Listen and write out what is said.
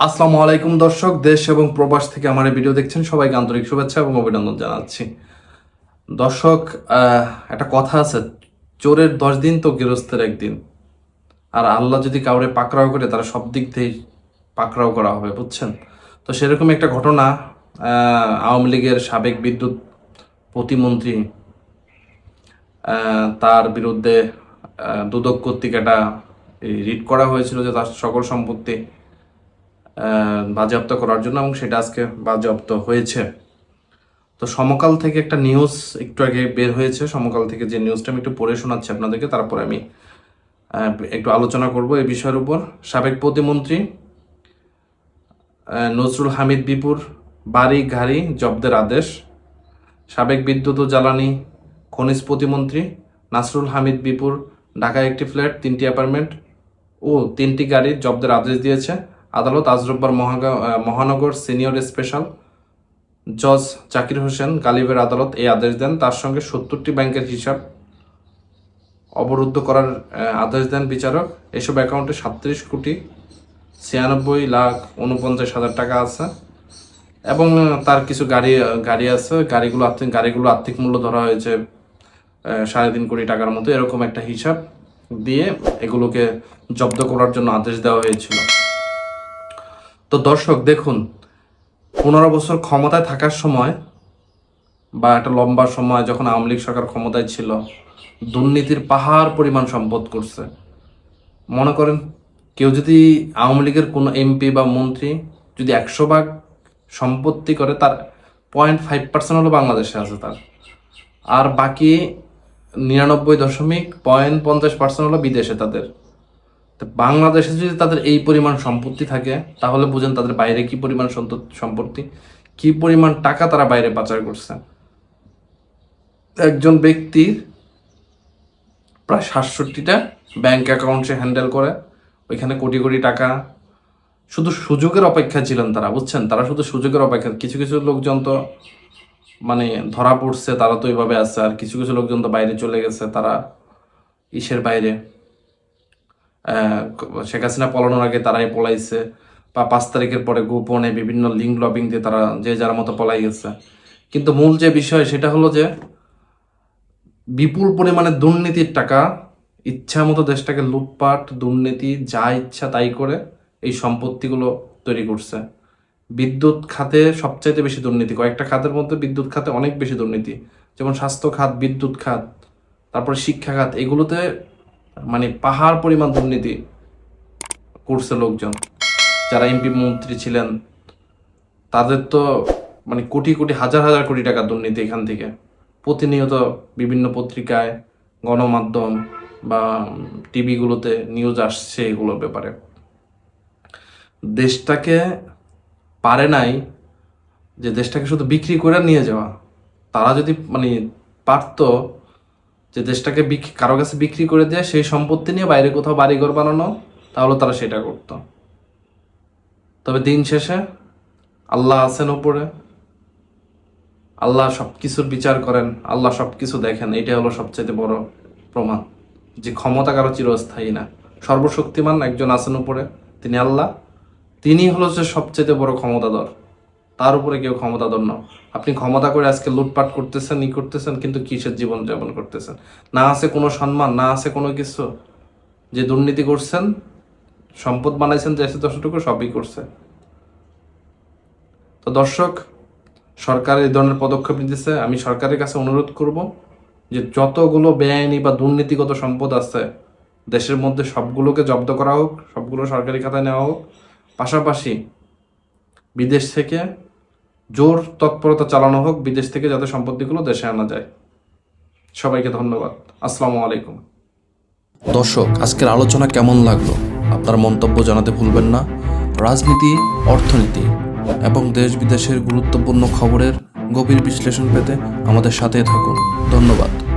আসসালামু আলাইকুম দর্শক, দেশ এবং প্রবাস থেকে আমার এই ভিডিও দেখছেন সবাইকে আন্তরিক শুভেচ্ছা এবং অভিনন্দন জানাচ্ছি। দর্শক, একটা কথা আছে, চোরের 10 দিন তো গৃহস্থের একদিন। আর আল্লাহ যদি কাউরে পাকড়াও করে তারা সব দিক থেকেই পাকড়াও করা হবে, বুঝছেন? তো সেরকম একটা ঘটনা, আওয়ামী লীগের সাবেক বিদ্যুৎ প্রতিমন্ত্রী, তার বিরুদ্ধে দুদক কর্তৃক একটা রিট করা হয়েছিল যে তার সকল সম্পত্তি বাজেয়াপ্ত করার জন্য, এবং সেটা আজকে বাজেয়াপ্ত হয়েছে। তো সমকাল থেকে একটা নিউজ একটু আগে বের হয়েছে। সমকাল থেকে যে নিউজটা আমি একটু পড়ে শোনাচ্ছি আপনাদেরকে, তারপরে আমি একটু আলোচনা করব এই বিষয়ের উপর। সাবেক প্রতিমন্ত্রী নজরুল হামিদ বিপুর বাড়ি গাড়ি জব্দের আদেশ। সাবেক বিদ্যুৎ ও জ্বালানি খনিজ প্রতিমন্ত্রী নাসরুল হামিদ বিপুর ঢাকায় একটি ফ্ল্যাট, 3টি অ্যাপার্টমেন্ট ও 3টি গাড়ি জব্দের আদেশ দিয়েছে আদালত। আজ রোববার মহানগর সিনিয়র স্পেশাল জজ জাকির হোসেন গালিবের আদালত এই আদেশ দেন। তার সঙ্গে 70টি ব্যাংকের হিসাব অবরুদ্ধ করার আদেশ দেন বিচারক। এসব অ্যাকাউন্টে 37,96,49,49,000 টাকা আছে এবং তার কিছু গাড়ি আছে। গাড়িগুলো আর্থিক মূল্য ধরা হয়েছে 3.5 কোটি টাকার মতো, এরকম একটা হিসাব দিয়ে এগুলোকে জব্দ করার জন্য আদেশ দেওয়া হয়েছিল। তো দর্শক দেখুন, 15 বছর ক্ষমতায় থাকার সময় বা একটা লম্বা সময় যখন আওয়ামী লীগ সরকার ক্ষমতায় ছিল, দুর্নীতির পাহাড় পরিমাণ সম্পদ করছে। মনে করেন কেউ যদি আওয়ামী লীগের কোনো এমপি বা মন্ত্রী যদি 100 ভাগ সম্পত্তি করে, তার 0.5% হলো বাংলাদেশে আছে তার, আর বাকি 99.50% হলো বিদেশে তাদের। তো বাংলাদেশে যদি তাদের এই পরিমাণ সম্পত্তি থাকে, তাহলে বুঝেন তাদের বাইরে কি পরিমাণ সম্পত্তি, কি পরিমাণ টাকা তারা বাইরে পাচার করছে। একজন ব্যক্তির প্রায় 67টা ব্যাংক অ্যাকাউন্ট সে হ্যান্ডেল করে, ওইখানে কোটি কোটি টাকা। শুধু সুযোগের অপেক্ষা ছিলেন তারা, বুঝছেন? তারা শুধু সুযোগের অপেক্ষা। কিছু কিছু লোকজন তো মানে ধরা পড়ছে, তারা তো এইভাবে আছে, আর কিছু কিছু লোকজন তো বাইরে চলে গেছে, তারা ইসের বাইরে, শেখ হাসিনা পলানোর আগে তারাই পলাইছে, বা 5 তারিখের পরে গোপনে বিভিন্ন লিঙ্ক লবিং দিয়ে তারা যে যার মতো পলাই গেছে। কিন্তু মূল যে বিষয় সেটা হলো যে বিপুল পরিমাণে দুর্নীতির টাকা, ইচ্ছা মতো দেশটাকে লুটপাট, দুর্নীতি, যা ইচ্ছা তাই করে এই সম্পত্তিগুলো তৈরি করছে। বিদ্যুৎ খাতে সবচাইতে বেশি দুর্নীতি, কয়েকটা খাতের মধ্যে বিদ্যুৎ খাতে অনেক বেশি দুর্নীতি, যেমন স্বাস্থ্য খাত, বিদ্যুৎ খাত, তারপরে শিক্ষা খাত, এগুলোতে মানে পাহাড় পরিমাণ দুর্নীতি করছে লোকজন। যারা এমপি মন্ত্রী ছিলেন তাদের তো মানে কোটি কোটি, হাজার হাজার কোটি টাকা দুর্নীতি এখান থেকে প্রতিনিয়ত বিভিন্ন পত্রিকায়, গণমাধ্যম বা টিভিগুলোতে নিউজ আসছে এগুলোর ব্যাপারে। দেশটাকে পারে নাই যে দেশটাকে শুধু বিক্রি করে নিয়ে যাওয়া। তারা যদি মানে পারতো যে দেশটাকে কারো কাছে বিক্রি করে দেয়, সেই সম্পত্তি নিয়ে বাইরে কোথাও বাড়িঘর বানানো, তাহলে তারা সেটা করত। তবে দিন শেষে আল্লাহ আছেন উপরে, আল্লাহ সব কিছুর বিচার করেন, আল্লাহ সব কিছু দেখেন। এটা হলো সবচেয়ে বড় প্রমাণ যে ক্ষমতা কারো চিরস্থায়ী না। সর্বশক্তিমান একজন আছেন উপরে, তিনি আল্লাহ। তিনি হলো যে সবচেয়ে বড় ক্ষমতাধর, তার উপরে কেউ ক্ষমতাধর না। আপনি ক্ষমতা করে আজকে লুটপাট করতেছেন, করতেছেন, কিন্তু কিসের জীবন যাপন করতেছেন? না আছে কোনো সম্মান, না আছে কোনো কিছু। যে দুর্নীতি করছেন, সম্পদ বানাইছেন যে 10টুকু, সবই করছে। তো দর্শক, সরকার এই ধরনের পদক্ষেপ নিতেছে। আমি সরকারের কাছে অনুরোধ করব যে যতগুলো বেআইনি বা দুর্নীতিগত সম্পদ আছে দেশের মধ্যে, সবগুলোকে জব্দ করা হোক, সবগুলো সরকারি খাতায় নেওয়া হোক। পাশাপাশি বিদেশ থেকে জোর তৎপরতা চালানো হোক, বিদেশ থেকে যাতে সম্পত্তিগুলো দেশে আনা যায়। সবাইকে ধন্যবাদ। আসসালামু আলাইকুম। দর্শক, আজকের আলোচনা কেমন লাগলো আপনার মন্তব্য জানাতে ভুলবেন না। রাজনীতি, অর্থনীতি এবং দেশ বিদেশের গুরুত্বপূর্ণ খবরের গভীর বিশ্লেষণ পেতে আমাদের সাথে থাকুন। ধন্যবাদ।